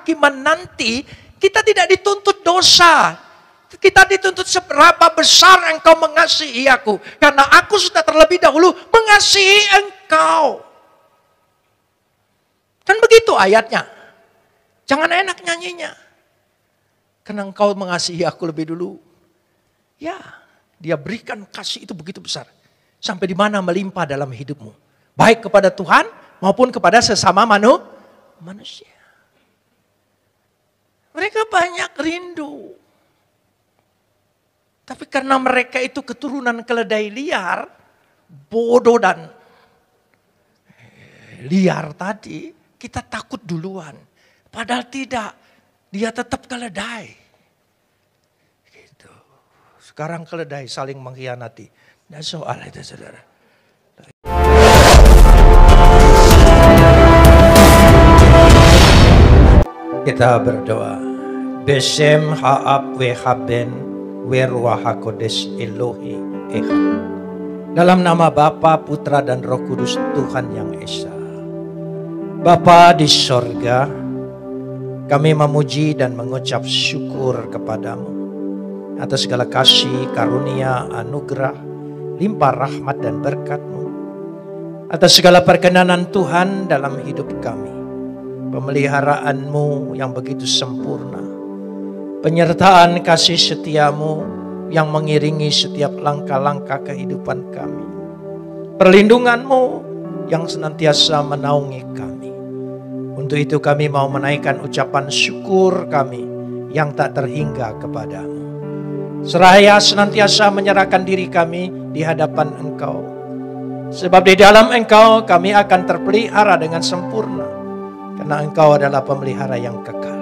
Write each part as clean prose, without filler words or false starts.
penghakiman nanti, kita tidak dituntut dosa. Kita dituntut seberapa besar engkau mengasihi aku. Karena aku sudah terlebih dahulu mengasihi engkau. Kan begitu ayatnya. Jangan enak nyanyinya. Karena engkau mengasihi aku lebih dulu. Ya, dia berikan kasih itu begitu besar. Sampai di mana melimpah dalam hidupmu. Baik kepada Tuhan maupun kepada sesama manusia. Mereka banyak rindu. Tapi karena mereka itu keturunan keledai liar, bodoh dan liar tadi, kita takut duluan. Padahal tidak, dia tetap keledai. Gitu. Sekarang keledai saling mengkhianati. Nah soal itu saudara. Kita berdoa. Besem ha'ab wehaben weruah hakodes Elohi Echad. Dalam nama Bapa, Putra dan Roh Kudus Tuhan yang Esa. Bapa di sorga, kami memuji dan mengucap syukur kepadamu atas segala kasih, karunia, anugerah, limpah rahmat dan berkat-Mu. Atas segala perkenanan Tuhan dalam hidup kami. Pemeliharaanmu yang begitu sempurna. Penyertaan kasih setiamu yang mengiringi setiap langkah-langkah kehidupan kami. Perlindunganmu yang senantiasa menaungi kami. Untuk itu kami mau menaikkan ucapan syukur kami yang tak terhingga kepadamu. Seraya senantiasa menyerahkan diri kami di hadapan Engkau. Sebab di dalam Engkau kami akan terpelihara dengan sempurna. Karena Engkau adalah pemelihara yang kekal.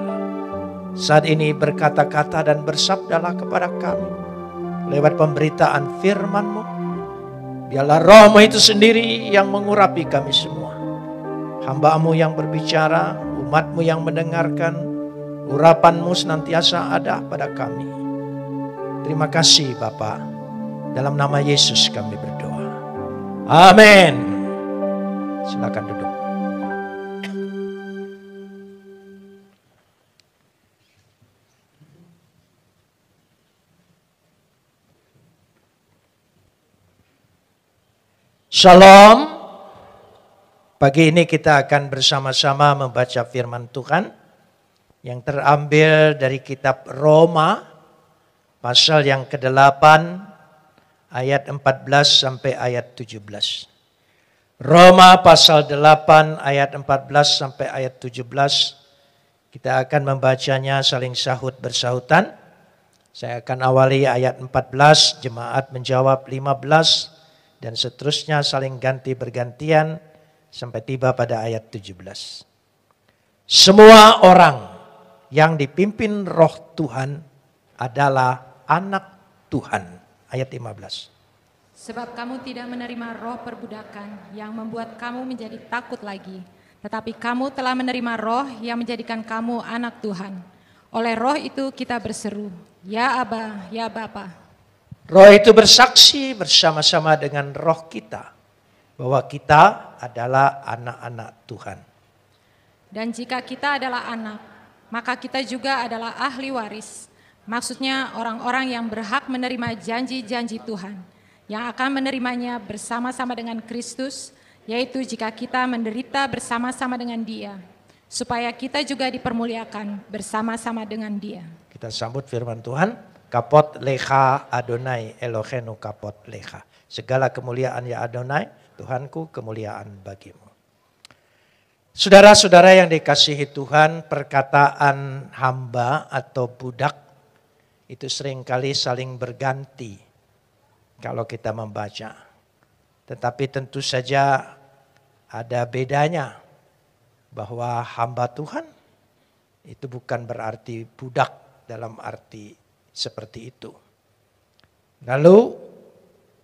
Saat ini berkata-kata dan bersabdalah kepada kami. Lewat pemberitaan firman-Mu. Biarlah Roh-Mu itu sendiri yang mengurapi kami semua. Hamba-Mu yang berbicara, umat-Mu yang mendengarkan. Urapan-Mu senantiasa ada pada kami. Terima kasih Bapa. Dalam nama Yesus kami berdoa. Amin. Silakan duduk. Shalom. Pagi ini kita akan bersama-sama membaca firman Tuhan yang terambil dari kitab Roma pasal yang ke-8 ayat 14 sampai ayat 17. Roma pasal 8 ayat 14 sampai ayat 17. Kita akan membacanya saling sahut bersahutan. Saya akan awali ayat 14, jemaat menjawab 15. Dan seterusnya saling ganti bergantian sampai tiba pada ayat 17. Semua orang yang dipimpin roh Tuhan adalah anak Tuhan. Ayat 15. Sebab kamu tidak menerima roh perbudakan yang membuat kamu menjadi takut lagi. Tetapi kamu telah menerima roh yang menjadikan kamu anak Tuhan. Oleh roh itu kita berseru, Ya Aba, Ya Bapa. Roh itu bersaksi bersama-sama dengan roh kita bahwa kita adalah anak-anak Tuhan. Dan jika kita adalah anak, maka kita juga adalah ahli waris. Maksudnya orang-orang yang berhak menerima janji-janji Tuhan, yang akan menerimanya bersama-sama dengan Kristus, yaitu jika kita menderita bersama-sama dengan Dia, supaya kita juga dipermuliakan bersama-sama dengan Dia. Kita sambut firman Tuhan. Kapot lecha Adonai Elohenu kapot lecha. Segala kemuliaan ya Adonai, Tuhanku kemuliaan bagimu. Saudara-saudara yang dikasihi Tuhan, perkataan hamba atau budak itu seringkali saling berganti kalau kita membaca. Tetapi tentu saja ada bedanya bahwa hamba Tuhan itu bukan berarti budak dalam arti seperti itu. Lalu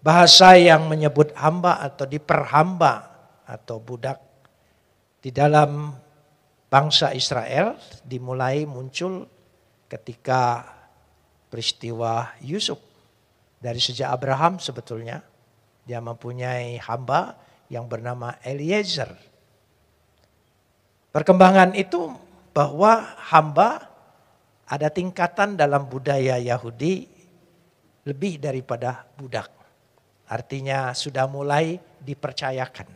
bahasa yang menyebut hamba atau diperhamba atau budak di dalam bangsa Israel dimulai muncul ketika peristiwa Yusuf. Dari sejak Abraham sebetulnya dia mempunyai hamba yang bernama Eliezer. Perkembangan itu bahwa hamba ada tingkatan dalam budaya Yahudi lebih daripada budak. Artinya sudah mulai dipercayakan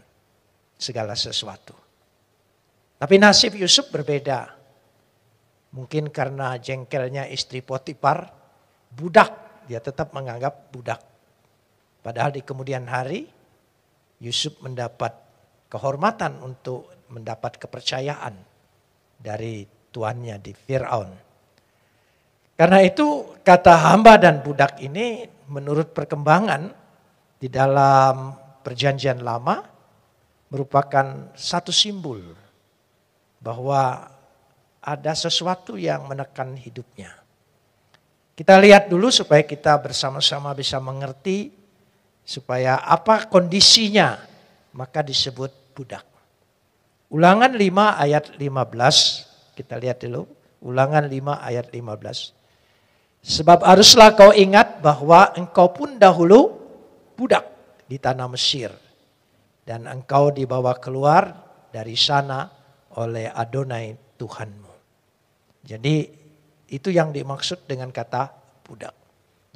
segala sesuatu. Tapi nasib Yusuf berbeda. Mungkin karena jengkelnya istri Potifar, budak, dia tetap menganggap budak. Padahal di kemudian hari, Yusuf mendapat kehormatan untuk mendapat kepercayaan dari tuannya di Fir'aun. Karena itu kata hamba dan budak ini menurut perkembangan di dalam perjanjian lama merupakan satu simbol bahwa ada sesuatu yang menekan hidupnya. Kita lihat dulu supaya kita bersama-sama bisa mengerti supaya apa kondisinya maka disebut budak. Ulangan 5 ayat 15, kita lihat dulu. Ulangan 5 ayat 15. Sebab haruslah kau ingat bahwa engkau pun dahulu budak di tanah Mesir. Dan engkau dibawa keluar dari sana oleh Adonai Tuhanmu. Jadi itu yang dimaksud dengan kata budak.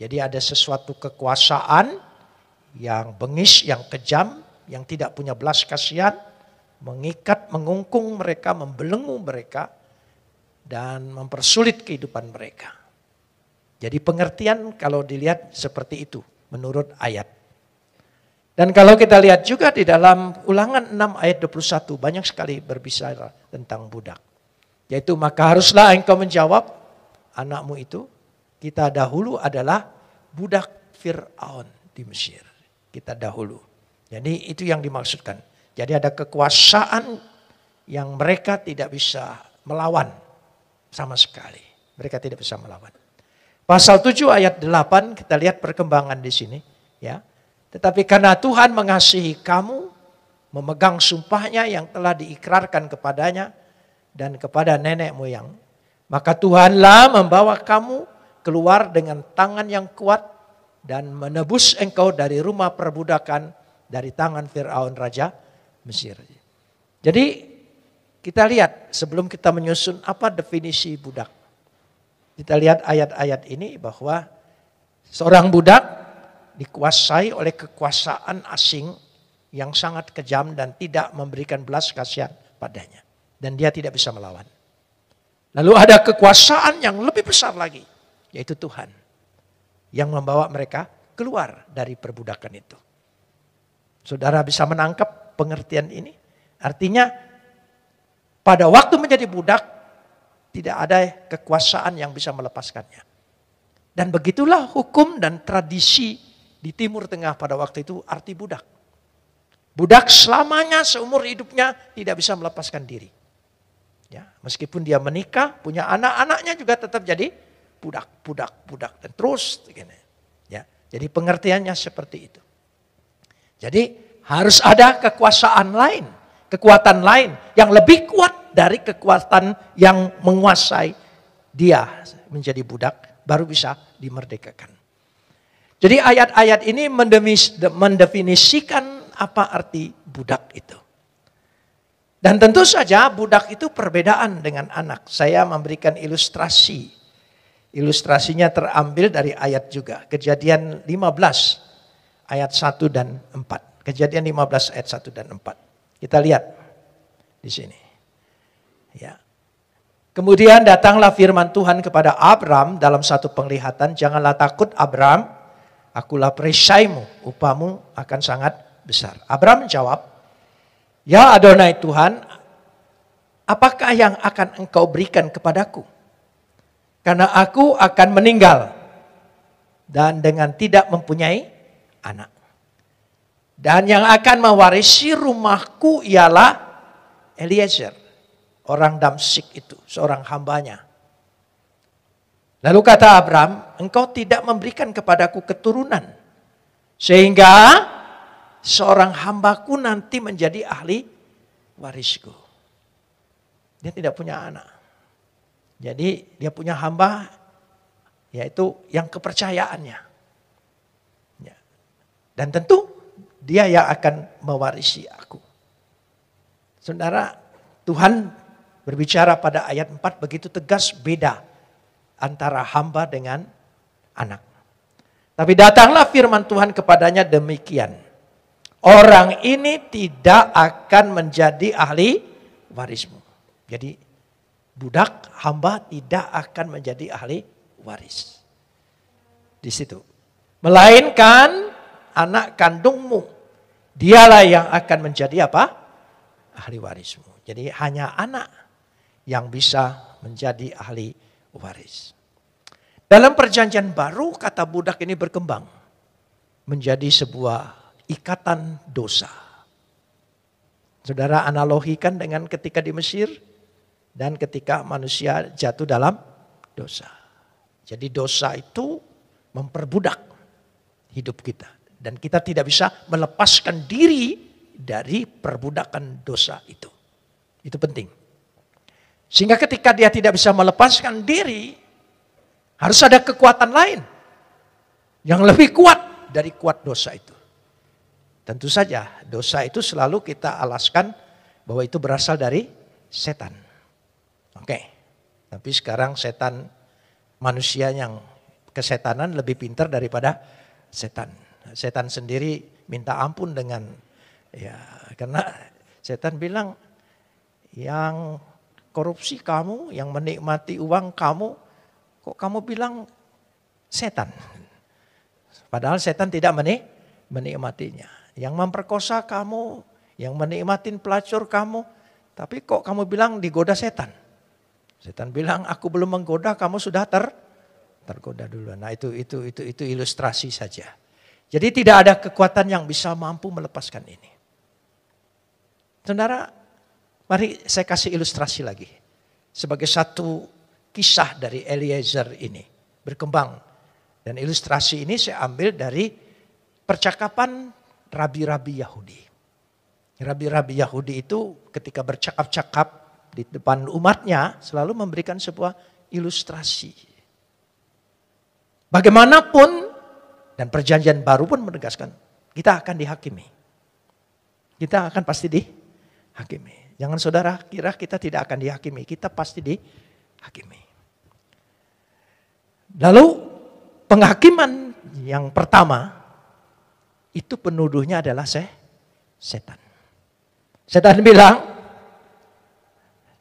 Jadi ada sesuatu kekuasaan yang bengis, yang kejam, yang tidak punya belas kasihan, mengikat, mengungkung mereka, membelenggu mereka, dan mempersulit kehidupan mereka. Jadi pengertian kalau dilihat seperti itu menurut ayat. Dan kalau kita lihat juga di dalam Ulangan 6 ayat 21 banyak sekali berbicara tentang budak. Yaitu maka haruslah engkau menjawab anakmu itu, kita dahulu adalah budak Fir'aun di Mesir. Kita dahulu. Jadi itu yang dimaksudkan. Jadi ada kekuasaan yang mereka tidak bisa melawan sama sekali. Mereka tidak bisa melawan. Pasal 7 ayat 8 kita lihat perkembangan di sini, ya. Tetapi karena Tuhan mengasihi kamu, memegang sumpahnya yang telah diikrarkan kepadanya dan kepada nenek moyang, maka Tuhanlah membawa kamu keluar dengan tangan yang kuat dan menebus engkau dari rumah perbudakan, dari tangan Fir'aun Raja Mesir. Jadi kita lihat sebelum kita menyusun apa definisi budak. Kita lihat ayat-ayat ini bahwa seorang budak dikuasai oleh kekuasaan asing yang sangat kejam dan tidak memberikan belas kasihan padanya. Dan dia tidak bisa melawan. Lalu ada kekuasaan yang lebih besar lagi, yaitu Tuhan. Yang membawa mereka keluar dari perbudakan itu. Saudara bisa menangkap pengertian ini? Artinya pada waktu menjadi budak, tidak ada kekuasaan yang bisa melepaskannya. Dan begitulah hukum dan tradisi di Timur Tengah pada waktu itu arti budak. Budak selamanya seumur hidupnya tidak bisa melepaskan diri. Ya, meskipun dia menikah, punya anak-anaknya juga tetap jadi budak. Dan terus. Ya, jadi pengertiannya seperti itu. Jadi harus ada kekuasaan lain, kekuatan lain yang lebih kuat dari kekuatan yang menguasai dia menjadi budak, baru bisa dimerdekakan. Jadi ayat-ayat ini mendefinisikan apa arti budak itu. Dan tentu saja budak itu perbedaan dengan anak. Saya memberikan ilustrasi. Ilustrasinya terambil dari ayat juga. Kejadian 15 ayat 1 dan 4. Kejadian 15 ayat 1 dan 4. Kita lihat di sini. Ya. Kemudian datanglah firman Tuhan kepada Abram dalam satu penglihatan. Janganlah takut Abram, akulah perisaimu, upahmu akan sangat besar. Abram menjawab, ya Adonai Tuhan, apakah yang akan engkau berikan kepadaku? Karena aku akan meninggal dan dengan tidak mempunyai anak. Dan yang akan mewarisi rumahku ialah Eliezer, orang Damsyik itu, seorang hambanya. Lalu kata Abram, engkau tidak memberikan kepadaku keturunan, sehingga seorang hambaku nanti menjadi ahli warisku. Dia tidak punya anak. Jadi dia punya hamba, yaitu yang kepercayaannya. Ya. Dan tentu dia yang akan mewarisi aku. Saudara, Tuhan berbicara pada ayat 4 begitu tegas beda antara hamba dengan anak. Tapi datanglah firman Tuhan kepadanya demikian. Orang ini tidak akan menjadi ahli warismu. Jadi budak hamba tidak akan menjadi ahli waris. Di situ. Melainkan anak kandungmu. Dialah yang akan menjadi apa? Ahli warismu. Jadi hanya anak yang bisa menjadi ahli waris. Dalam perjanjian baru kata budak ini berkembang. Menjadi sebuah ikatan dosa. Saudara analogikan dengan ketika di Mesir. Dan ketika manusia jatuh dalam dosa. Jadi dosa itu memperbudak hidup kita. Dan kita tidak bisa melepaskan diri dari perbudakan dosa itu. Itu penting. Sehingga ketika dia tidak bisa melepaskan diri, harus ada kekuatan lain. Yang lebih kuat dari kuat dosa itu. Tentu saja dosa itu selalu kita alaskan bahwa itu berasal dari setan. Oke, tapi sekarang setan manusia yang kesetanan lebih pintar daripada setan. Setan sendiri minta ampun dengan karena setan bilang yang korupsi kamu, yang menikmati uang kamu, kok kamu bilang setan? Padahal setan tidak menikmatinya. Yang memperkosa kamu, yang menikmatin pelacur kamu, tapi kok kamu bilang digoda setan? Setan bilang aku belum menggoda, kamu sudah tergoda dulu. Nah itu ilustrasi saja. Jadi tidak ada kekuatan yang bisa mampu melepaskan ini. Saudara, mari saya kasih ilustrasi lagi. Sebagai satu kisah dari Eliezer ini berkembang. Dan ilustrasi ini saya ambil dari percakapan rabi-rabi Yahudi. Rabi-rabi Yahudi itu ketika bercakap-cakap di depan umatnya selalu memberikan sebuah ilustrasi. Bagaimanapun dan perjanjian baru pun menegaskan kita akan dihakimi. Kita akan pasti dihakimi. Jangan saudara kira kita tidak akan dihakimi, kita pasti dihakimi. Lalu penghakiman yang pertama itu penuduhnya adalah setan. Setan bilang,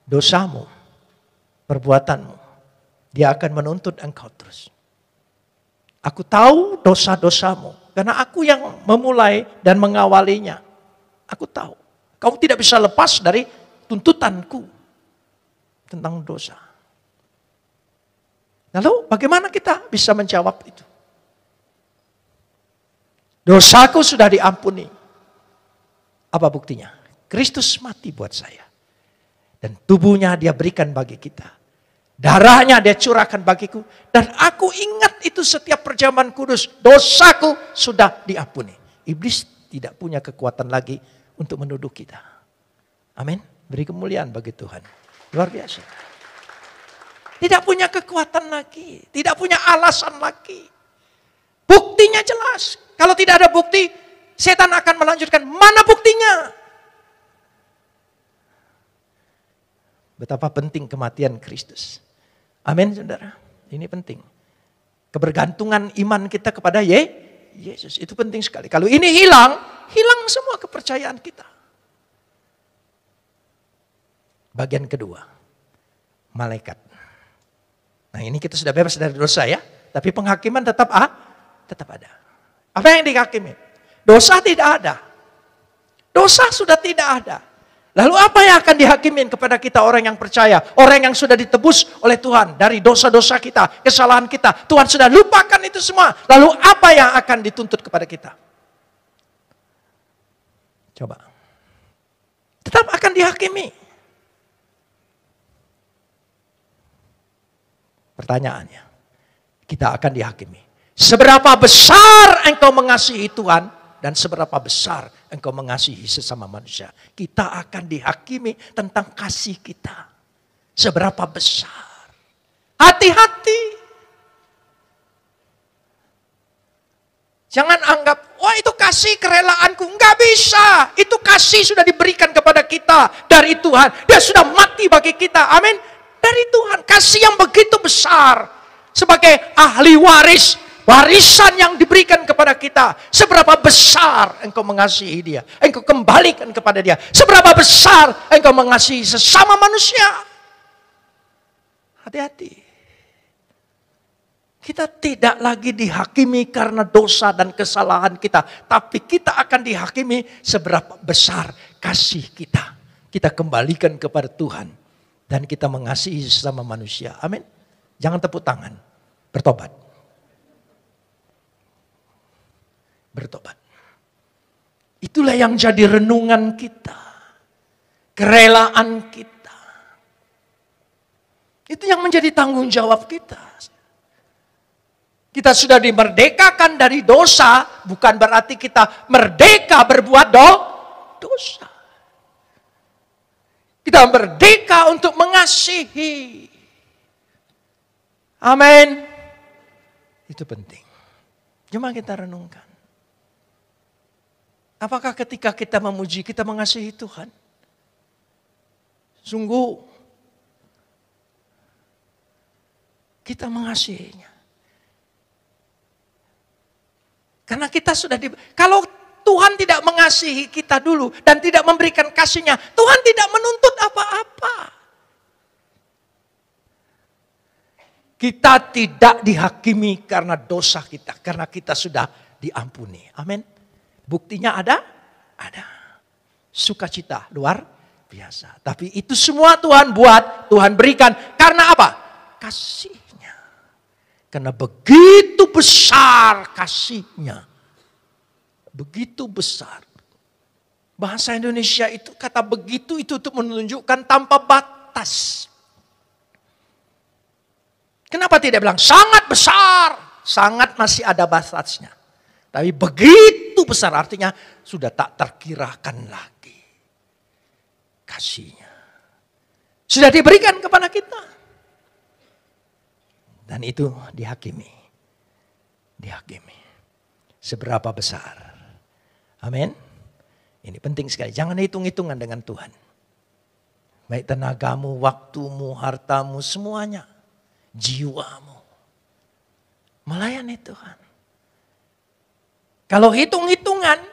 dosamu, perbuatanmu, dia akan menuntut engkau terus. Aku tahu dosa-dosamu, karena aku yang memulai dan mengawalinya. Aku tahu, kamu tidak bisa lepas dari tuntutanku tentang dosa. Lalu bagaimana kita bisa menjawab itu? Dosaku sudah diampuni. Apa buktinya? Kristus mati buat saya. Dan tubuhnya dia berikan bagi kita. Darahnya dia curahkan bagiku. Dan aku ingat itu setiap perjamuan kudus. Dosaku sudah diampuni. Iblis tidak punya kekuatan lagi untuk menuduh kita. Amin. Beri kemuliaan bagi Tuhan. Luar biasa. Tidak punya kekuatan lagi. Tidak punya alasan lagi. Buktinya jelas. Kalau tidak ada bukti, setan akan melanjutkan. Mana buktinya? Betapa penting kematian Kristus. Amin, saudara. Ini penting. Kebergantungan iman kita kepada Yesus. Itu penting sekali. Kalau ini hilang, hilang semua kepercayaan kita. Bagian kedua. Malaikat. Nah ini kita sudah bebas dari dosa ya. Tapi penghakiman tetap ada. Apa yang dihakimi? Dosa tidak ada. Dosa sudah tidak ada. Lalu apa yang akan dihakimin kepada kita orang yang percaya? Orang yang sudah ditebus oleh Tuhan dari dosa-dosa kita, kesalahan kita. Tuhan sudah lupakan itu semua. Lalu apa yang akan dituntut kepada kita? Coba. Tetap akan dihakimi. Pertanyaannya, kita akan dihakimi. Seberapa besar engkau mengasihi Tuhan dan seberapa besar engkau mengasihi sesama manusia. Kita akan dihakimi tentang kasih kita. Seberapa besar. Hati-hati. Jangan anggap, wah itu kasih kerelaanku. Enggak bisa. Itu kasih sudah diberikan kepada kita dari Tuhan. Dia sudah mati bagi kita. Amin. Dari Tuhan. Kasih yang begitu besar. Sebagai ahli waris. Warisan yang diberikan kepada kita. Seberapa besar engkau mengasihi dia. Engkau kembalikan kepada dia. Seberapa besar engkau mengasihi sesama manusia. Hati-hati. Kita tidak lagi dihakimi karena dosa dan kesalahan kita. Tapi kita akan dihakimi seberapa besar kasih kita. Kita kembalikan kepada Tuhan. Dan kita mengasihi sesama manusia. Amin. Jangan tepuk tangan. Bertobat. Bertobat. Itulah yang jadi renungan kita. Kerelaan kita. Itu yang menjadi tanggung jawab kita. Kita sudah dimerdekakan dari dosa, bukan berarti kita merdeka berbuat dosa. Kita merdeka untuk mengasihi. Amin. Itu penting. Cuma kita renungkan. Apakah ketika kita memuji, kita mengasihi Tuhan? Sungguh, kita mengasihinya. Karena kita sudah kalau Tuhan tidak mengasihi kita dulu dan tidak memberikan kasihnya, Tuhan tidak menuntut apa-apa. Kita tidak dihakimi karena dosa kita, karena kita sudah diampuni. Amin. Buktinya ada? Ada. Sukacita luar biasa. Tapi itu semua Tuhan buat, Tuhan berikan karena apa? Kasih. Karena begitu besar kasihnya. Begitu besar. Bahasa Indonesia itu kata begitu itu untuk menunjukkan tanpa batas. Kenapa tidak bilang sangat besar? Sangat masih ada batasnya. Tapi begitu besar artinya sudah tak terkirakan lagi. Kasihnya. Sudah diberikan kepada kita. Dan itu dihakimi. Dihakimi. Seberapa besar. Amin. Ini penting sekali. Jangan hitung-hitungan dengan Tuhan. Baik tenagamu, waktumu, hartamu, semuanya. Jiwamu. Melayani Tuhan. Kalau hitung-hitungan.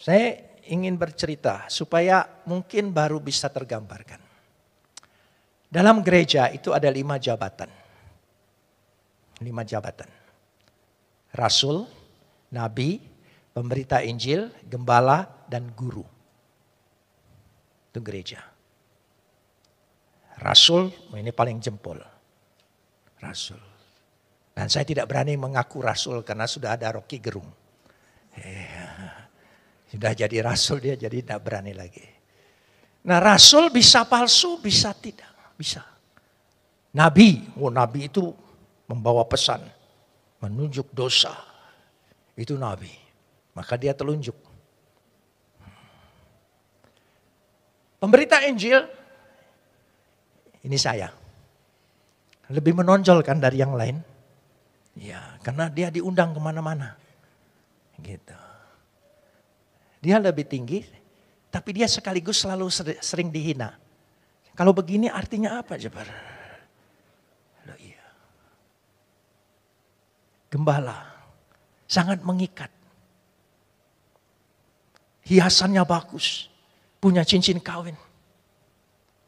Saya ingin bercerita supaya mungkin baru bisa tergambarkan. Dalam gereja itu ada 5 jabatan. 5 jabatan. Rasul, nabi, pemberita Injil, gembala, dan guru. Itu gereja. Rasul, ini paling jempol. Rasul. Dan saya tidak berani mengaku rasul karena sudah ada Rocky Gerung. Sudah jadi rasul dia jadi tidak berani lagi. Nah rasul bisa palsu, bisa tidak. Bisa. Nabi, nabi itu membawa pesan, menunjuk dosa. Itu nabi. Maka dia telunjuk. Pemberita Injil, ini saya. Lebih menonjol kan dari yang lain. Ya, karena dia diundang kemana-mana. Gitu. Dia lebih tinggi, tapi dia sekaligus selalu sering dihina. Kalau begini artinya apa Jebar? Loh iya. Gembala. Sangat mengikat. Hiasannya bagus. Punya cincin kawin.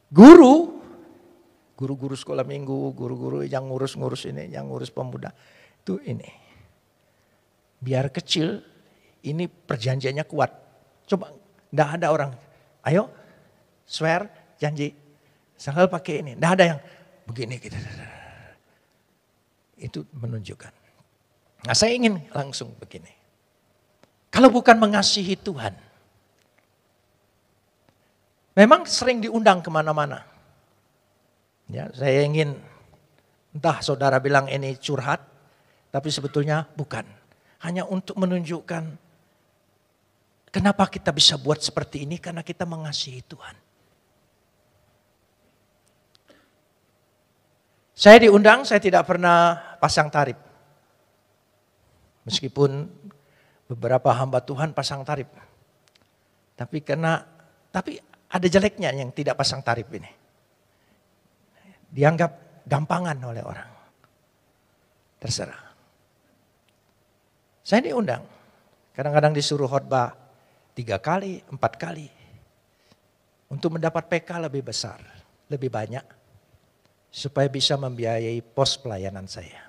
Guru. Guru-guru sekolah minggu. Guru-guru yang ngurus-ngurus ini. Yang ngurus pemuda. Itu ini. Biar kecil. Ini perjanjiannya kuat. Coba. Tidak ada orang. Ayo. Swear. Janji. Selalu pakai ini. Tidak ada yang begini gitu. Itu menunjukkan. Nah saya ingin langsung begini. Kalau bukan mengasihi Tuhan. Memang sering diundang kemana-mana. Ya, saya ingin, entah saudara bilang ini curhat. Tapi sebetulnya bukan. Hanya untuk menunjukkan. Kenapa kita bisa buat seperti ini? Karena kita mengasihi Tuhan. Saya diundang, saya tidak pernah pasang tarif. Meskipun Beberapa hamba Tuhan pasang tarif. Tapi ada jeleknya yang tidak pasang tarif ini. Dianggap gampangan oleh orang. Terserah. Saya diundang. Kadang-kadang disuruh khotbah 3 kali, 4 kali. Untuk mendapat PK lebih besar, lebih banyak. Supaya bisa membiayai pos pelayanan saya.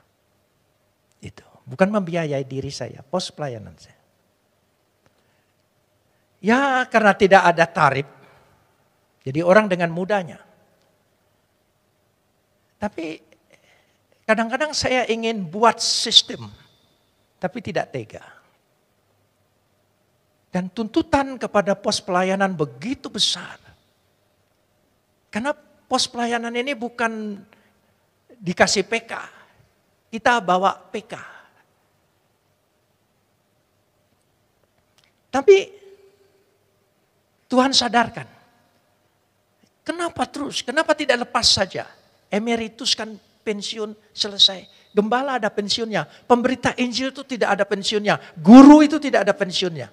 Itu. Bukan membiayai diri saya, pos pelayanan saya. Ya karena tidak ada tarif. Jadi orang dengan mudahnya. Tapi kadang-kadang saya ingin buat sistem. Tapi tidak tega. Dan tuntutan kepada pos pelayanan begitu besar. Karena pos pelayanan ini bukan dikasih PK. Kita bawa PK. Tapi Tuhan sadarkan. Kenapa terus? Kenapa tidak lepas saja? Emeritus kan pensiun selesai. Gembala ada pensiunnya. Pemberita Injil itu tidak ada pensiunnya. Guru itu tidak ada pensiunnya.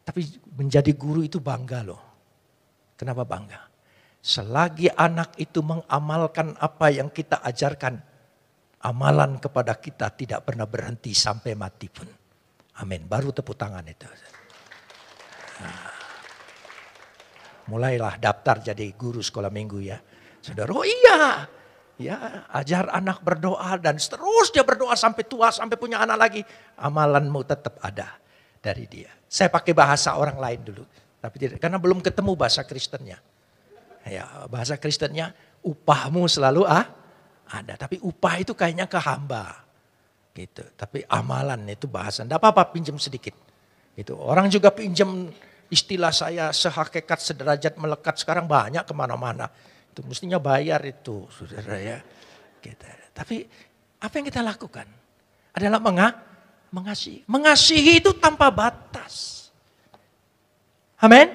Tapi menjadi guru itu bangga loh. Kenapa bangga? Selagi anak itu mengamalkan apa yang kita ajarkan. Amalan kepada kita tidak pernah berhenti sampai mati pun. Amin. Baru tepuk tangan itu. Nah, mulailah daftar jadi guru sekolah minggu ya. Saudara, oh iya. Ya, ajar anak berdoa dan terus dia berdoa sampai tua, sampai punya anak lagi. Amalanmu tetap ada dari dia. Saya pakai bahasa orang lain dulu. Tapi tidak, karena belum ketemu bahasa Kristennya. Ya, bahasa Kristennya upahmu selalu ada. Tapi upah itu kayaknya ke hamba. Gitu. Tapi amalan itu bahasa. Tidak apa-apa pinjam sedikit. Gitu. Orang juga pinjam istilah saya sehakikat sederajat melekat sekarang banyak kemana-mana. Itu mestinya bayar itu saudara ya. Gitu. Tapi apa yang kita lakukan adalah mengasihi. Mengasihi itu tanpa batas. Amin.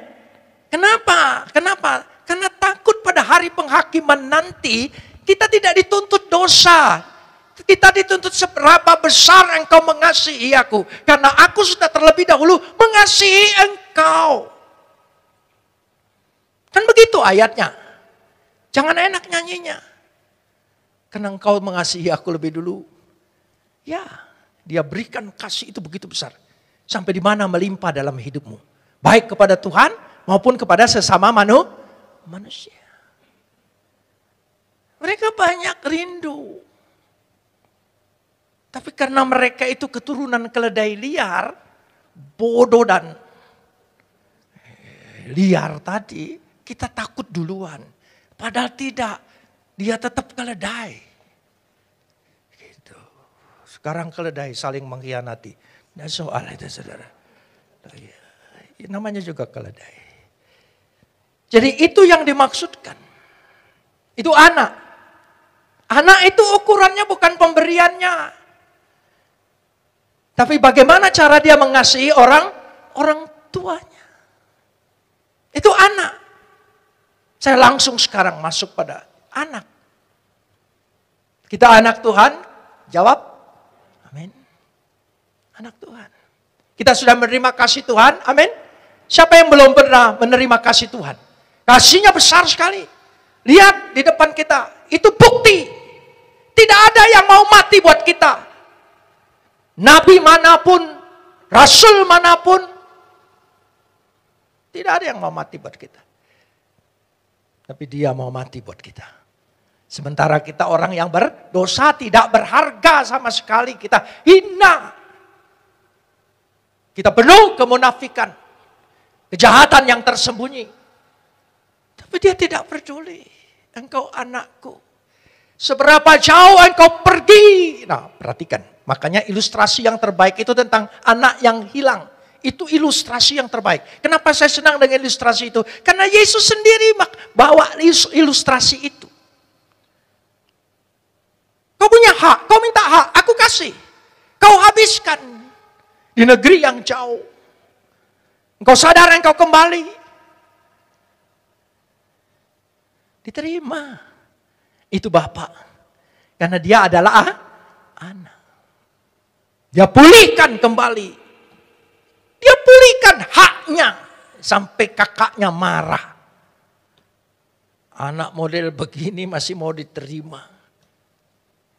Kenapa? Karena takut pada hari penghakiman nanti kita tidak dituntut dosa. Kita dituntut seberapa besar engkau mengasihi aku. Karena aku sudah terlebih dahulu mengasihi engkau. Kan begitu ayatnya. Jangan enak nyanyinya. Karena engkau mengasihi aku lebih dulu. Ya, dia berikan kasih itu begitu besar. Sampai di mana melimpah dalam hidupmu. Baik kepada Tuhan maupun kepada sesama manusia. Mereka banyak rindu. Tapi karena mereka itu keturunan keledai liar, bodoh dan liar tadi, kita takut duluan. Padahal tidak, dia tetap keledai. Gitu. Sekarang keledai saling mengkhianati. Nah soal itu saudara. Namanya juga keledai. Jadi itu yang dimaksudkan. Itu anak. Anak itu ukurannya bukan pemberiannya. Tapi bagaimana cara dia mengasihi orang tuanya. Itu anak. Saya langsung sekarang masuk pada anak. Kita anak Tuhan, jawab. Amin. Anak Tuhan. Kita sudah menerima kasih Tuhan, amin. Siapa yang belum pernah menerima kasih Tuhan? Kasihnya besar sekali. Lihat di depan kita, itu bukti. Tidak ada yang mau mati buat kita. Nabi manapun, rasul manapun, tidak ada yang mau mati buat kita. Tapi dia mau mati buat kita. Sementara kita orang yang berdosa tidak berharga sama sekali. Kita hina. Kita penuh kemunafikan. Kejahatan yang tersembunyi. Tapi dia tidak peduli. Engkau anakku. Seberapa jauh engkau pergi. Nah perhatikan. Makanya ilustrasi yang terbaik itu tentang anak yang hilang. Itu ilustrasi yang terbaik. Kenapa saya senang dengan ilustrasi itu? Karena Yesus sendiri bawa ilustrasi itu. Kau punya hak, kau minta hak, aku kasih. Kau habiskan di negeri yang jauh. Engkau sadar engkau kembali. Diterima. Itu Bapak. Karena dia adalah anak. Dia pulihkan kembali. Dia pulihkan haknya. Sampai kakaknya marah. Anak model begini masih mau diterima.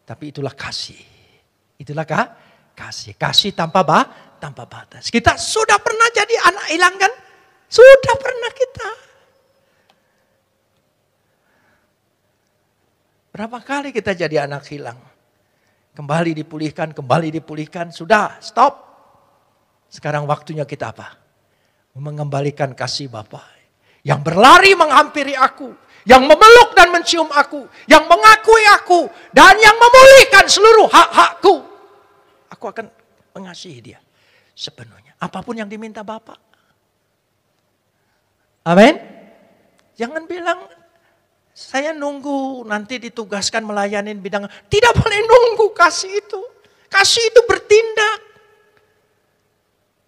Tapi itulah kasih. Itulah kasih. Kasih tanpa batas. Kita sudah pernah jadi anak hilang kan? Sudah pernah kita. Berapa kali kita jadi anak hilang? Kembali dipulihkan. Sudah, stop. Sekarang waktunya kita apa? Mengembalikan kasih Bapa. Yang berlari menghampiri aku. Yang memeluk dan mencium aku. Yang mengakui aku. Dan yang memulihkan seluruh hak-hakku. Aku akan mengasihi dia sepenuhnya. Apapun yang diminta Bapa. Amin. Jangan bilang, saya nunggu nanti ditugaskan melayani bidang. Tidak boleh nunggu kasih itu. Kasih itu bertindak.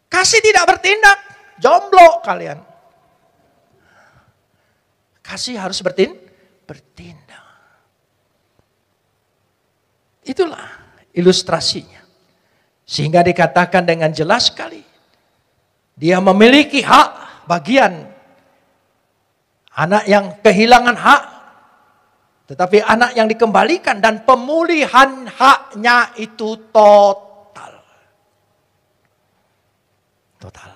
Kasih tidak bertindak. Jomblo kalian. Kasih harus bertindak. Itulah ilustrasinya. Sehingga dikatakan dengan jelas sekali. Dia memiliki hak bagian. Anak yang kehilangan hak. Tetapi anak yang dikembalikan dan pemulihan haknya itu total. Total.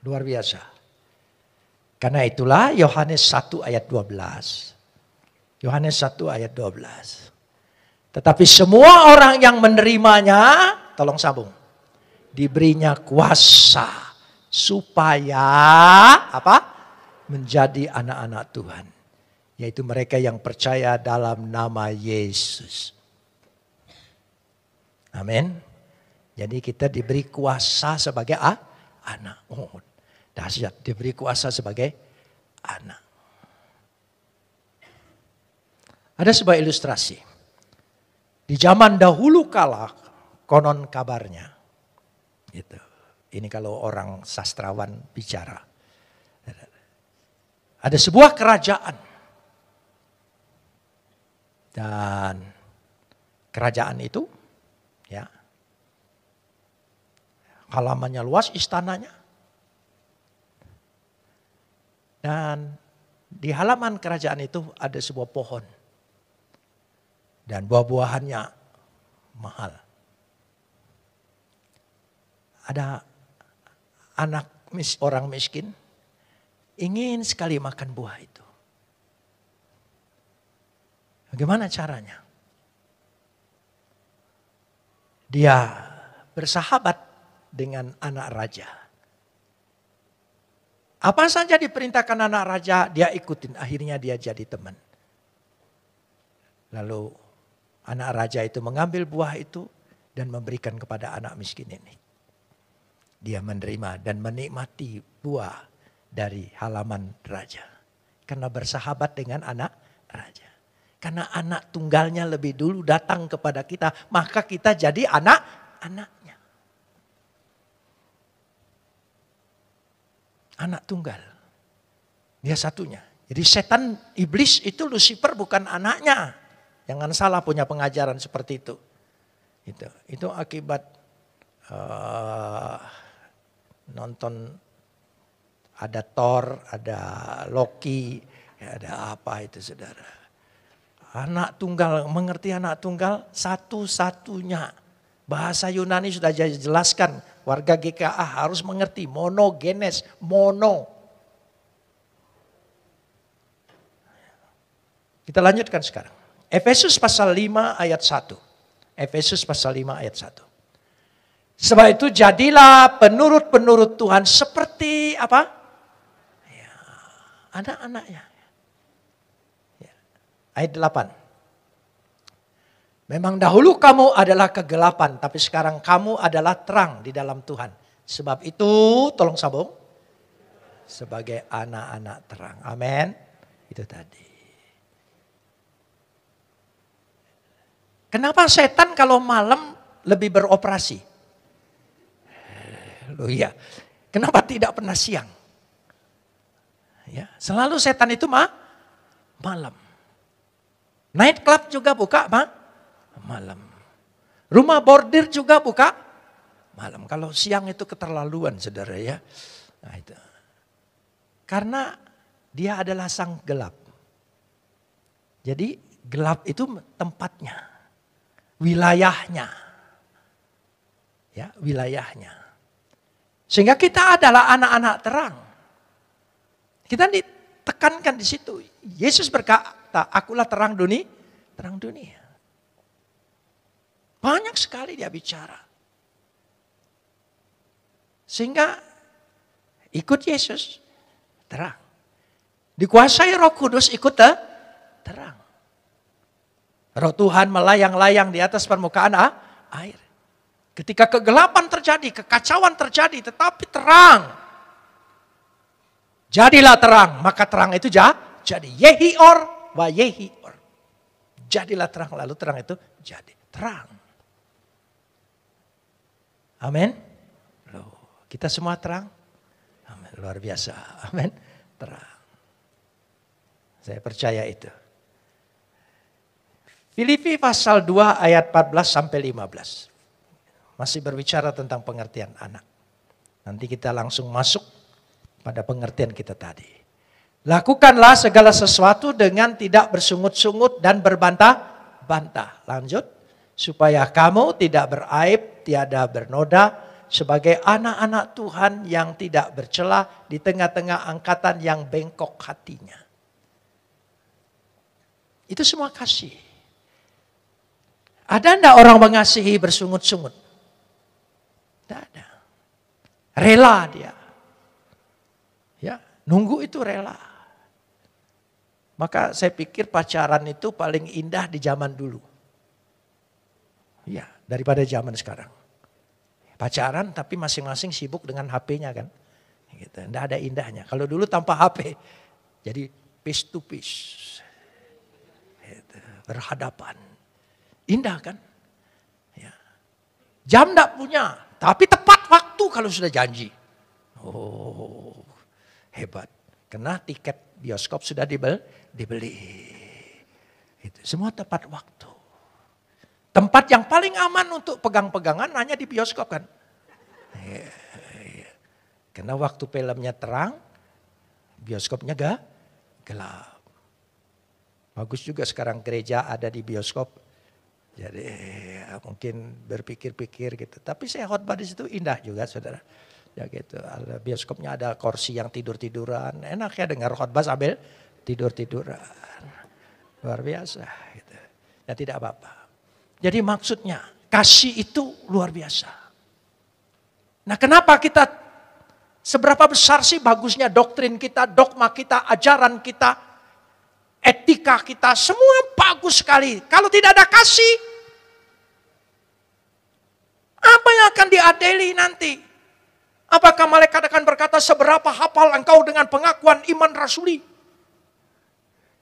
Luar biasa. Karena itulah Yohanes 1 ayat 12. Yohanes 1 ayat 12. Tetapi semua orang yang menerimanya, tolong sambung, diberinya kuasa supaya apa? Menjadi anak-anak Tuhan. Yaitu mereka yang percaya dalam nama Yesus. Amin. Jadi kita diberi kuasa sebagai anak. Oh, dahsyat, diberi kuasa sebagai anak. Ada sebuah ilustrasi. Di zaman dahulu kala, konon kabarnya. Gitu. Ini kalau orang sastrawan bicara. Ada sebuah kerajaan. Dan kerajaan itu, ya, halamannya luas, istananya. Dan di halaman kerajaan itu ada sebuah pohon. Dan buah-buahannya mahal. Ada anak orang miskin ingin sekali makan buah itu. Bagaimana caranya? Dia bersahabat dengan anak raja. Apa saja diperintahkan anak raja, dia ikutin. Akhirnya dia jadi teman. Lalu anak raja itu mengambil buah itu dan memberikan kepada anak miskin ini. Dia menerima dan menikmati buah dari halaman raja. Karena bersahabat dengan anak raja. Karena anak tunggalnya lebih dulu datang kepada kita, maka kita jadi anak-anaknya. Anak tunggal. Dia satunya. Jadi setan, iblis itu Lucifer bukan anaknya. Jangan salah punya pengajaran seperti itu. Itu akibat nonton ada Thor, ada Loki, ada apa itu saudara. Anak tunggal, mengerti anak tunggal satu-satunya. Bahasa Yunani sudah jelaskan. Warga GKA harus mengerti monogenes, mono. Kita lanjutkan sekarang. Efesus pasal 5 ayat 1. Efesus pasal 5 ayat 1. Sebab itu jadilah penurut-penurut Tuhan seperti apa? Ya, anak-anaknya. Ayat 8. Memang dahulu kamu adalah kegelapan, tapi sekarang kamu adalah terang di dalam Tuhan. Sebab itu, tolong sambung, sebagai anak-anak terang. Amin. Itu tadi. Kenapa setan kalau malam lebih beroperasi? Loh iya. Kenapa tidak pernah siang? Ya, selalu setan itu malam. Night club juga buka malam. Rumah bordir juga buka malam. Kalau siang itu keterlaluan, saudara ya. Nah, itu. Karena dia adalah sang gelap. Jadi gelap itu tempatnya, wilayahnya. Ya, wilayahnya. Sehingga kita adalah anak-anak terang. Kita ditekankan di situ. Yesus berkata, akulah terang dunia, terang dunia. Banyak sekali dia bicara. Sehingga ikut Yesus, terang. Dikuasai Roh Kudus, ikut terang. Roh Tuhan melayang-layang di atas permukaan air. Ketika kegelapan terjadi, kekacauan terjadi, tetapi terang. Jadilah terang, maka terang itu jadi. Yehior wa yehior. Jadilah terang, lalu terang itu jadi. Terang. Amin. Loh, kita semua terang. Amin. Luar biasa. Amin. Terang. Saya percaya itu. Filipi pasal 2 ayat 14 sampai 15. Masih berbicara tentang pengertian anak. Nanti kita langsung masuk pada pengertian kita tadi. Lakukanlah segala sesuatu dengan tidak bersungut-sungut dan berbantah-bantah. Lanjut. Supaya kamu tidak beraib, tiada bernoda. Sebagai anak-anak Tuhan yang tidak bercela di tengah-tengah angkatan yang bengkok hatinya. Itu semua kasih. Ada enggak orang mengasihi bersungut-sungut? Tidak ada. Rela dia. Ya, nunggu itu rela. Maka saya pikir pacaran itu paling indah di zaman dulu. Ya, daripada zaman sekarang. Pacaran tapi masing-masing sibuk dengan HP-nya kan. Gitu. Tidak ada indahnya. Kalau dulu tanpa HP, jadi face to face. Gitu. Berhadapan. Indah kan? Ya. Jam tidak punya. Tapi tepat waktu kalau sudah janji. Oh, hebat. Karena tiket bioskop sudah dibeli. Itu semua tepat waktu. Tempat yang paling aman untuk pegang-pegangan hanya di bioskop kan. Ya. Karena waktu filmnya terang, bioskopnya gelap. Bagus juga sekarang gereja ada di bioskop. Jadi ya, mungkin berpikir-pikir gitu. Tapi saya khotbah di situ indah juga saudara. Ya gitu. Bioskopnya ada kursi yang tidur-tiduran. Enak ya dengar khotbah sambil tidur-tiduran. Luar biasa gitu. Ya tidak apa-apa. Jadi maksudnya kasih itu luar biasa. Nah kenapa kita seberapa besar sih bagusnya doktrin kita, dogma kita, ajaran kita, etika kita, semua bagus sekali. Kalau tidak ada kasih, apa yang akan diadili nanti? Apakah malaikat akan berkata seberapa hafal engkau dengan pengakuan iman rasuli?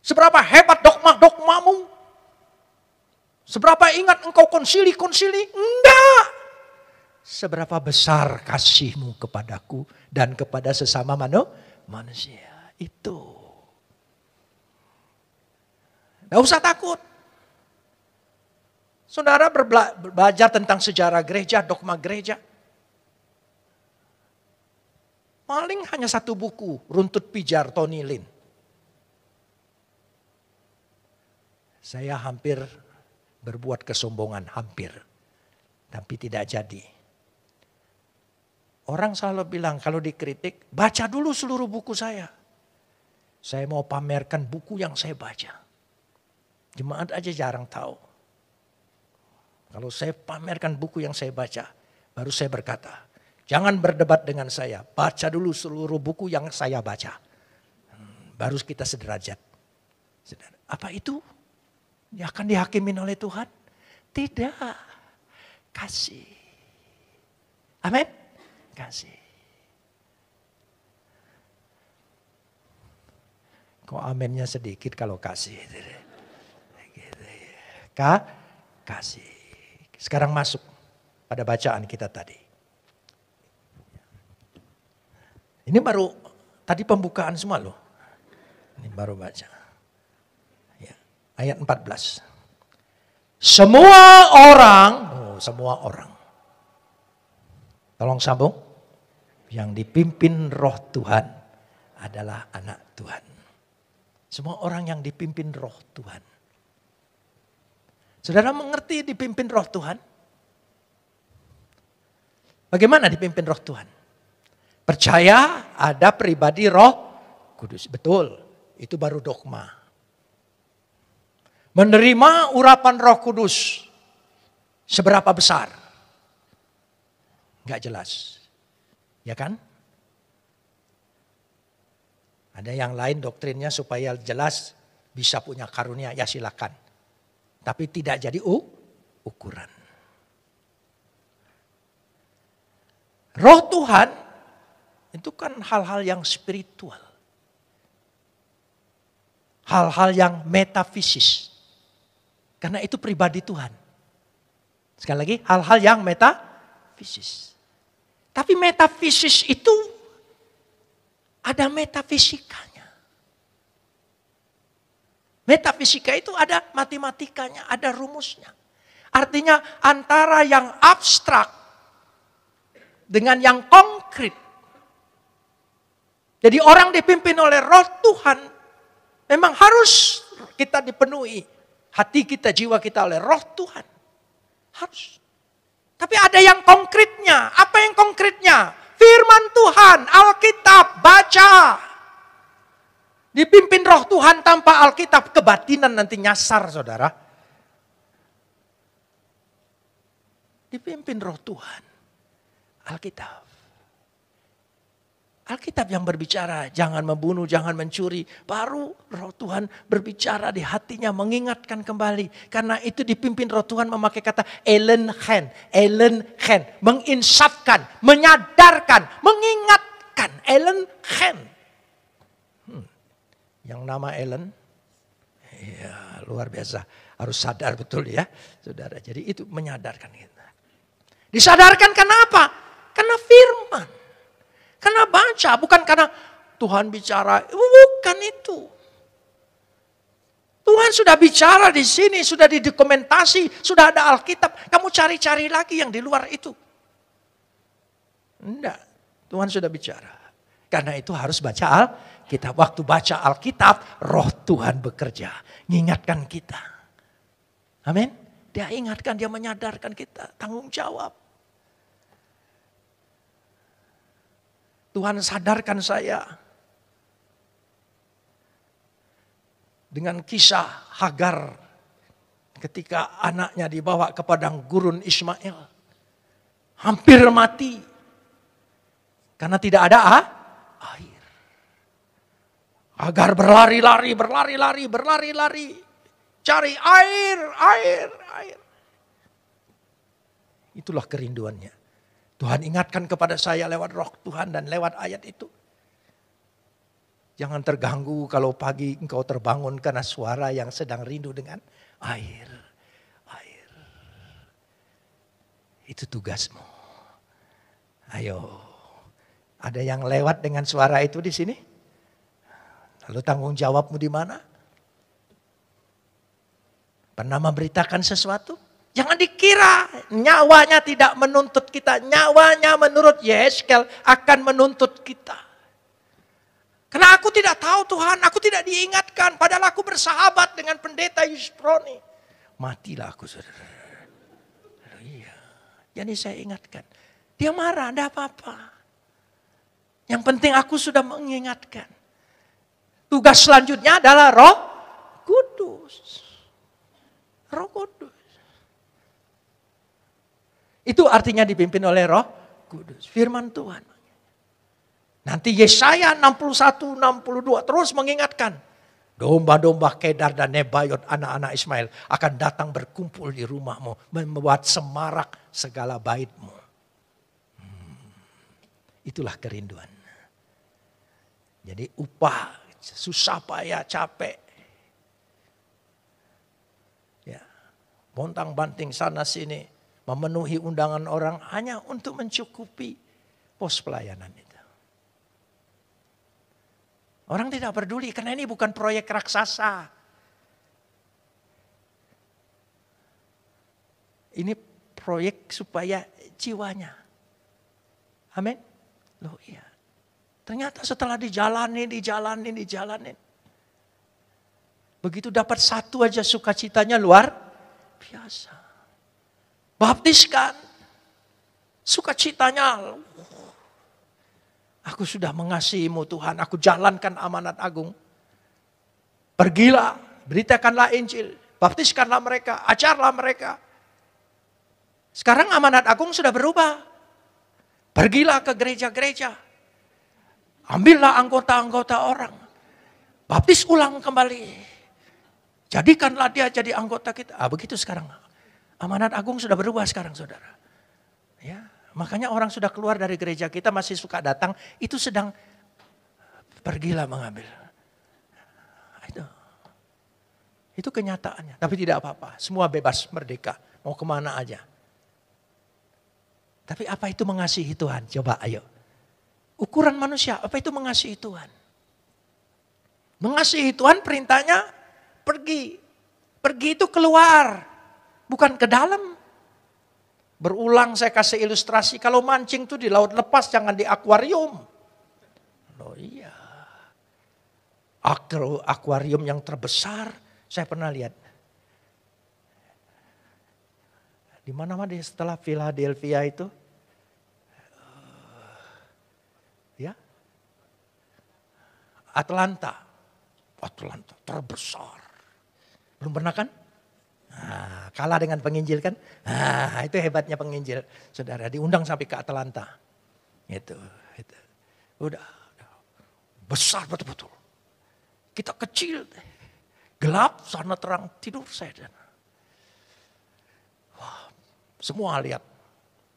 Seberapa hebat dogma-dogmamu? Seberapa ingat engkau konsili-konsili? Enggak. Seberapa besar kasihmu kepadaku dan kepada sesama manusia. Itu. Gak usah takut. Saudara belajar tentang sejarah gereja, dogma gereja. Paling hanya satu buku, Runtut Pijar Tony Lin. Saya hampir berbuat kesombongan, hampir. Tapi tidak jadi. Orang selalu bilang kalau dikritik, baca dulu seluruh buku saya. Saya mau pamerkan buku yang saya baca. Jemaat aja jarang tahu. Kalau saya pamerkan buku yang saya baca, baru saya berkata, jangan berdebat dengan saya, baca dulu seluruh buku yang saya baca. Baru kita sederajat. Apa itu? Dia akan dihakimin oleh Tuhan? Tidak. Kasih. Amin. Kasih. Kok aminnya sedikit kalau kasih. Kasih. Sekarang masuk pada bacaan kita tadi. Ini baru tadi pembukaan semua loh. Ini baru baca. Ya, ayat 14. Semua orang, semua orang. Tolong sambung. Yang dipimpin roh Tuhan adalah anak Tuhan. Semua orang yang dipimpin roh Tuhan. Saudara mengerti dipimpin roh Tuhan? Bagaimana dipimpin roh Tuhan? Percaya ada pribadi roh kudus. Betul, itu baru dogma. Menerima urapan roh kudus. Seberapa besar? Enggak jelas. Ya kan? Ada yang lain doktrinnya supaya jelas bisa punya karunia, ya silakan. Tapi tidak jadi ukuran. Roh Tuhan itu kan hal-hal yang spiritual. Hal-hal yang metafisis. Karena itu pribadi Tuhan. Sekali lagi, hal-hal yang metafisis. Tapi metafisis itu ada metafisikanya. Metafisika itu ada matematikanya, ada rumusnya. Artinya antara yang abstrak dengan yang konkret. Jadi orang dipimpin oleh roh Tuhan memang harus kita dipenuhi. Hati kita, jiwa kita oleh roh Tuhan. Harus. Tapi ada yang konkretnya. Apa yang konkretnya? Firman Tuhan, Alkitab, baca. Dipimpin roh Tuhan tanpa Alkitab, kebatinan nanti nyasar saudara. Dipimpin roh Tuhan, Alkitab. Alkitab yang berbicara, jangan membunuh, jangan mencuri. Baru roh Tuhan berbicara di hatinya, mengingatkan kembali. Karena itu dipimpin roh Tuhan memakai kata elenchen. Menginsafkan, menyadarkan, mengingatkan. Elenchen. Yang nama Ellen, ya luar biasa. Harus sadar betul ya saudara. Jadi itu menyadarkan kita. Disadarkan karena apa? Karena firman. Karena baca, bukan karena Tuhan bicara. Bukan itu. Tuhan sudah bicara di sini, sudah didokumentasi, sudah ada Alkitab. Kamu cari-cari lagi yang di luar itu. Enggak, Tuhan sudah bicara. Karena itu harus baca Alkitab. Waktu baca Alkitab, roh Tuhan bekerja. Mengingatkan kita. Amin. Dia ingatkan, dia menyadarkan kita. Tanggung jawab. Tuhan sadarkan saya dengan kisah Hagar ketika anaknya dibawa ke padang gurun Ismail. Hampir mati karena tidak ada air. Hagar berlari-lari. Cari air. Itulah kerinduannya. Tuhan ingatkan kepada saya lewat roh Tuhan dan lewat ayat itu. Jangan terganggu kalau pagi engkau terbangun karena suara yang sedang rindu dengan air. Itu tugasmu. Ayo. Ada yang lewat dengan suara itu di sini? Lalu tanggung jawabmu di mana? Pernah memberitakan sesuatu? Jangan dikira nyawanya tidak menuntut kita. Nyawanya menurut Yeskel akan menuntut kita. Karena aku tidak tahu Tuhan, aku tidak diingatkan. Padahal aku bersahabat dengan pendeta Yusproni. Matilah aku saudara. Iya. Jadi saya ingatkan. Dia marah, tidak apa-apa. Yang penting aku sudah mengingatkan. Tugas selanjutnya adalah Roh Kudus. Roh Kudus. Itu artinya dipimpin oleh Roh Kudus. Firman Tuhan. Nanti Yesaya 61, 62 terus mengingatkan. Domba-domba Kedar dan Nebayot anak-anak Ismail akan datang berkumpul di rumahmu. Membuat semarak segala baitmu. Itulah kerinduan. Jadi upah, susah payah, capek. Ya, bontang-banting sana sini. Memenuhi undangan orang hanya untuk mencukupi pos pelayanan itu. Orang tidak peduli karena ini bukan proyek raksasa. Ini proyek supaya jiwanya. Amin. Loh iya. Ternyata setelah dijalanin. Begitu dapat satu aja sukacitanya luar biasa. Baptiskan. Sukacitanya. Aku sudah mengasihimu Tuhan. Aku jalankan amanat agung. Pergilah. Beritakanlah Injil. Baptiskanlah mereka. Ajarlah mereka. Sekarang amanat agung sudah berubah. Pergilah ke gereja-gereja. Ambillah anggota-anggota orang. Baptis ulang kembali. Jadikanlah dia jadi anggota kita. Begitu sekarang. Amanat agung sudah berubah sekarang saudara. Ya, makanya orang sudah keluar dari gereja kita masih suka datang. Itu sedang pergilah mengambil. Itu kenyataannya. Tapi tidak apa-apa. Semua bebas merdeka. Mau kemana aja. Tapi apa itu mengasihi Tuhan? Coba ayo. Ukuran manusia, apa itu mengasihi Tuhan? Mengasihi Tuhan perintahnya pergi. Pergi itu keluar, bukan ke dalam. Berulang saya kasih ilustrasi, kalau mancing itu di laut lepas, jangan di akuarium. Oh iya. Akuarium yang terbesar, saya pernah lihat. Di mana-mana setelah Philadelphia itu. Ya. Atlanta terbesar. Belum pernah kan? Nah, kalah dengan penginjil kan? Nah, itu hebatnya penginjil. Saudara diundang sampai ke Atlanta. Itu. Udah. Besar betul-betul. Kita kecil. Gelap, sana terang, tidur saya. Wah, semua lihat.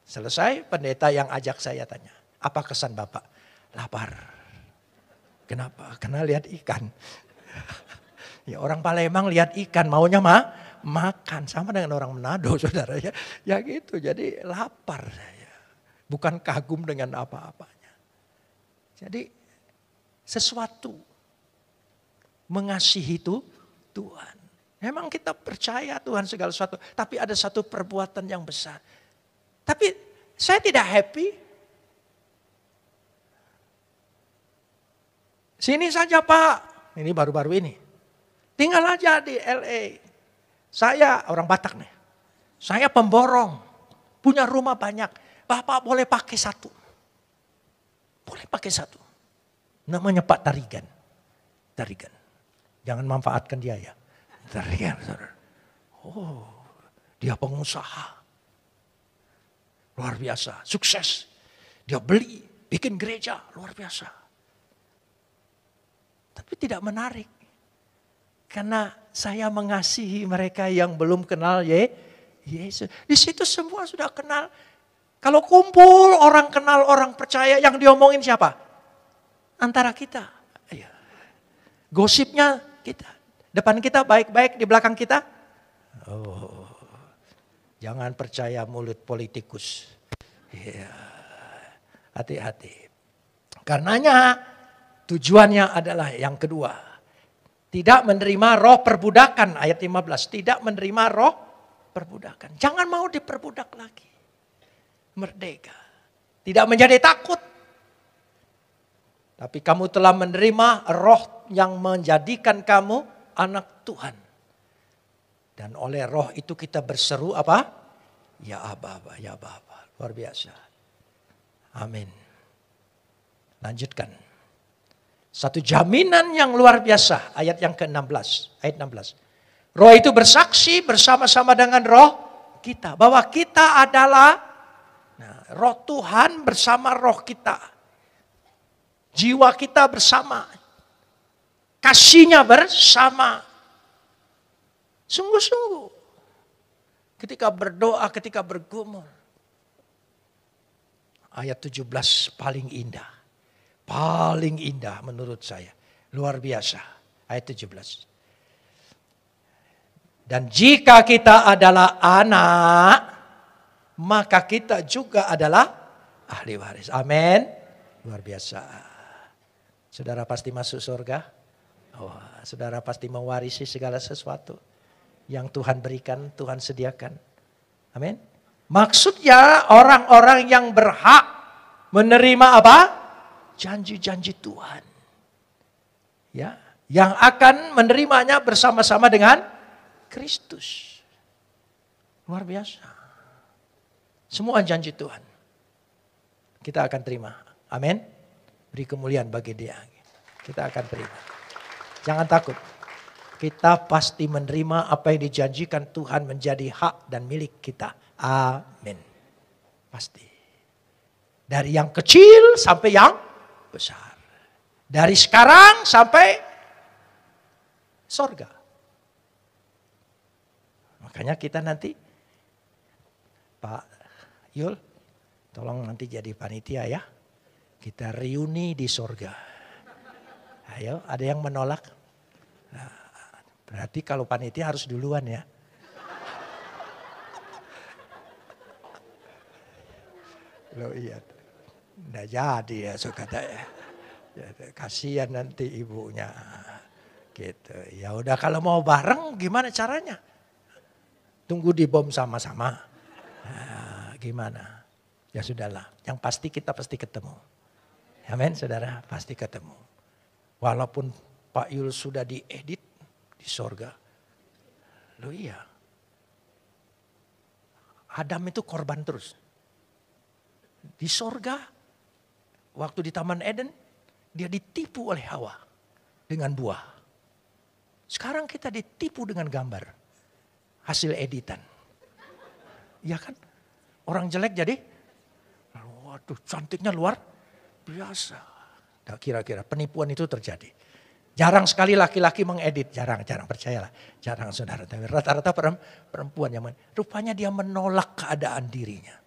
Selesai, pendeta yang ajak saya tanya. Apa kesan Bapak? Lapar. Kenapa? Karena lihat ikan. Ya orang Palembang lihat ikan maunya makan. Sama dengan orang Manado saudara ya. Ya gitu jadi lapar saya. Bukan kagum dengan apa-apanya. Jadi sesuatu mengasihi itu Tuhan. Memang kita percaya Tuhan segala sesuatu. Tapi ada satu perbuatan yang besar. Tapi saya tidak happy. Sini saja Pak, ini baru-baru ini. Tinggal aja di LA. Saya orang Batak nih. Saya pemborong. Punya rumah banyak. Bapak boleh pakai satu. Boleh pakai satu. Namanya Pak Tarigan. Jangan manfaatkan dia ya. Tarigan. Oh, dia pengusaha. Luar biasa. Sukses. Dia beli, bikin gereja. Luar biasa. Tapi tidak menarik. Karena saya mengasihi mereka yang belum kenal Yesus. Di situ semua sudah kenal. Kalau kumpul orang kenal, orang percaya, yang diomongin siapa? Antara kita. Gosipnya kita. Depan kita baik-baik, di belakang kita. Oh, jangan percaya mulut politikus. Ya, hati-hati. Karenanya tujuannya adalah yang kedua. Tidak menerima roh perbudakan. Ayat 15. Tidak menerima roh perbudakan. Jangan mau diperbudak lagi. Merdeka. Tidak menjadi takut. Tapi kamu telah menerima roh yang menjadikan kamu anak Tuhan. Dan oleh roh itu kita berseru apa? Ya Aba, ya Bapa. Luar biasa. Amin. Lanjutkan. Satu jaminan yang luar biasa. Ayat yang ke-16. Ayat 16. Roh itu bersaksi bersama-sama dengan roh kita. Bahwa kita adalah roh Tuhan bersama roh kita. Jiwa kita bersama. Kasihnya bersama. Sungguh-sungguh. Ketika berdoa, ketika bergumul. Ayat 17 paling indah. Paling indah menurut saya. Luar biasa. Ayat 17. Dan jika kita adalah anak, maka kita juga adalah ahli waris. Amin. Luar biasa. Saudara pasti masuk surga. Oh, saudara pasti mewarisi segala sesuatu yang Tuhan berikan, Tuhan sediakan. Amin. Maksudnya orang-orang yang berhak menerima apa? Janji-janji Tuhan. Ya, yang akan menerimanya bersama-sama dengan Kristus. Luar biasa. Semua janji Tuhan kita akan terima. Amin. Beri kemuliaan bagi Dia. Kita akan terima. Jangan takut. Kita pasti menerima apa yang dijanjikan Tuhan menjadi hak dan milik kita. Amin. Pasti. Dari yang kecil sampai yang besar. Dari sekarang sampai sorga. Makanya kita nanti, Pak Yul, tolong nanti jadi panitia ya. Kita reuni di sorga. Ayo, ada yang menolak? Nah, berarti kalau panitia harus duluan ya. Loh iya, nggak jadi ya kata ya. Kasihan nanti ibunya. Gitu. Ya udah kalau mau bareng gimana caranya? Tunggu di bom sama-sama. Nah, gimana? Ya sudahlah, yang pasti kita pasti ketemu. Amin saudara, pasti ketemu. Walaupun Pak Yul sudah diedit di sorga. Loh iya. Adam itu korban terus. Di sorga, waktu di Taman Eden, dia ditipu oleh Hawa dengan buah. Sekarang kita ditipu dengan gambar. Hasil editan. Iya kan? Orang jelek jadi, waduh cantiknya luar biasa. Nah, kira-kira penipuan itu terjadi. Jarang sekali laki-laki mengedit, jarang percayalah. Jarang saudara, tapi rata-rata perempuan yang rupanya dia menolak keadaan dirinya.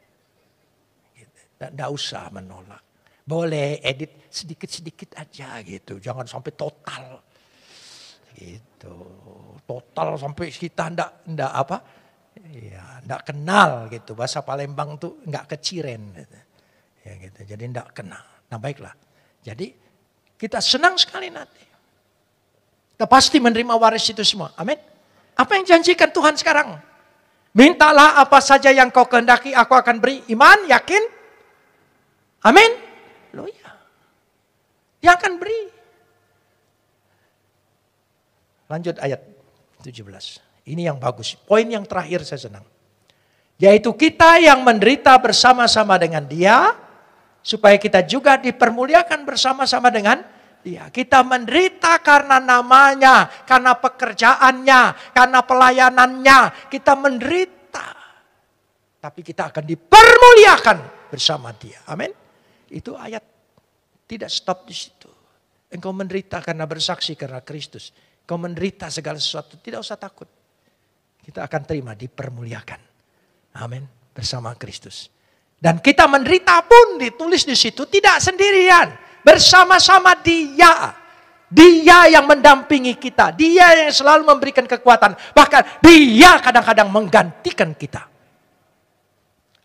Tidak usah menolak. Boleh edit sedikit-sedikit aja gitu. Jangan sampai total. Gitu. Total sampai kita enggak apa? Ya, enggak kenal gitu. Bahasa Palembang tuh enggak keciren gitu. Ya gitu. Jadi enggak kenal. Nah, baiklah. Jadi kita senang sekali nanti. Kita pasti menerima waris itu semua. Amin. Apa yang janjikan Tuhan sekarang? Mintalah apa saja yang kau kehendaki, aku akan beri. Iman, yakin? Amin. Loh ya. Dia akan beri. Lanjut ayat 17. Ini yang bagus. Poin yang terakhir saya senang. Yaitu kita yang menderita bersama-sama dengan Dia. Supaya kita juga dipermuliakan bersama-sama dengan Dia. Kita menderita karena namanya. Karena pekerjaannya. Karena pelayanannya. Kita menderita. Tapi kita akan dipermuliakan bersama Dia. Amin. Itu ayat tidak stop di situ. Engkau menderita karena bersaksi karena Kristus. Engkau menderita segala sesuatu. Tidak usah takut. Kita akan terima dipermuliakan. Amin. Bersama Kristus. Dan kita menderita pun ditulis di situ tidak sendirian. Bersama-sama Dia. Dia yang mendampingi kita. Dia yang selalu memberikan kekuatan. Bahkan Dia kadang-kadang menggantikan kita.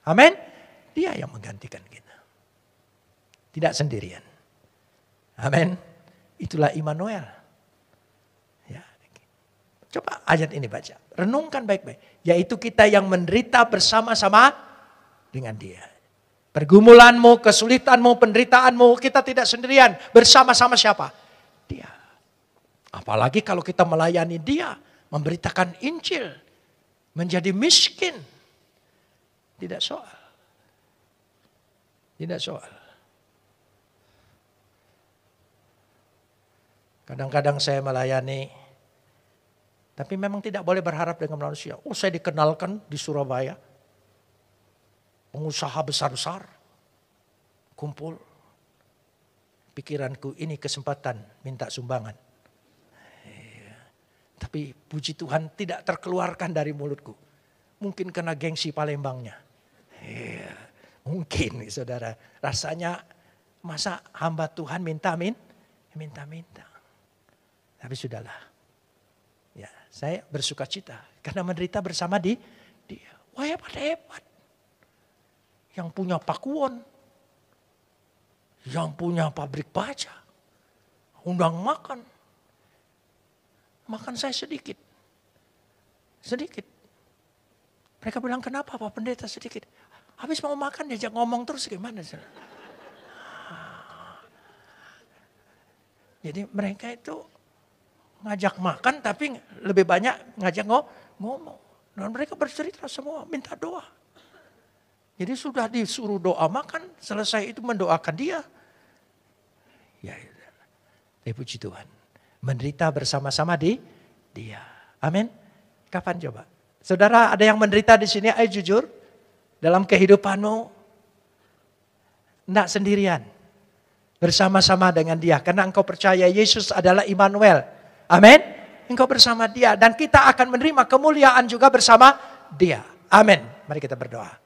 Amin. Dia yang menggantikan kita. Tidak sendirian. Amin. Itulah Immanuel. Ya. Coba ayat ini baca. Renungkan baik-baik. Yaitu kita yang menderita bersama-sama dengan Dia. Pergumulanmu, kesulitanmu, penderitaanmu. Kita tidak sendirian. Bersama-sama siapa? Dia. Apalagi kalau kita melayani Dia. Memberitakan Injil. Menjadi miskin. Tidak soal. Tidak soal. Kadang-kadang saya melayani, tapi memang tidak boleh berharap dengan manusia. Oh, saya dikenalkan di Surabaya, pengusaha besar-besar, kumpul. Pikiranku ini kesempatan minta sumbangan. Tapi puji Tuhan tidak terkeluarkan dari mulutku. Mungkin karena gengsi Palembangnya. Mungkin saudara, rasanya masa hamba Tuhan minta-minta. Tapi sudahlah. Ya, saya bersuka cita karena menderita bersama Dia. Wah, hebat. Yang punya pakuwon. Yang punya pabrik baja. Undang makan. Makan saya sedikit. Mereka bilang, kenapa Pak Pendeta sedikit? Habis mau makan diajak ngomong terus gimana? Jadi mereka itu ngajak makan tapi lebih banyak ngajak ngomong. Dan mereka bercerita semua, minta doa. Jadi sudah disuruh doa makan, selesai itu mendoakan dia. Ya, puji Tuhan. Menderita bersama-sama di dia. Amin. Kapan coba? Saudara, ada yang menderita di sini, ayo jujur. Dalam kehidupanmu, tidak sendirian. Bersama-sama dengan dia. Karena engkau percaya Yesus adalah Immanuel. Amin. Engkau bersama dia. Dan kita akan menerima kemuliaan juga bersama dia. Amin. Mari kita berdoa.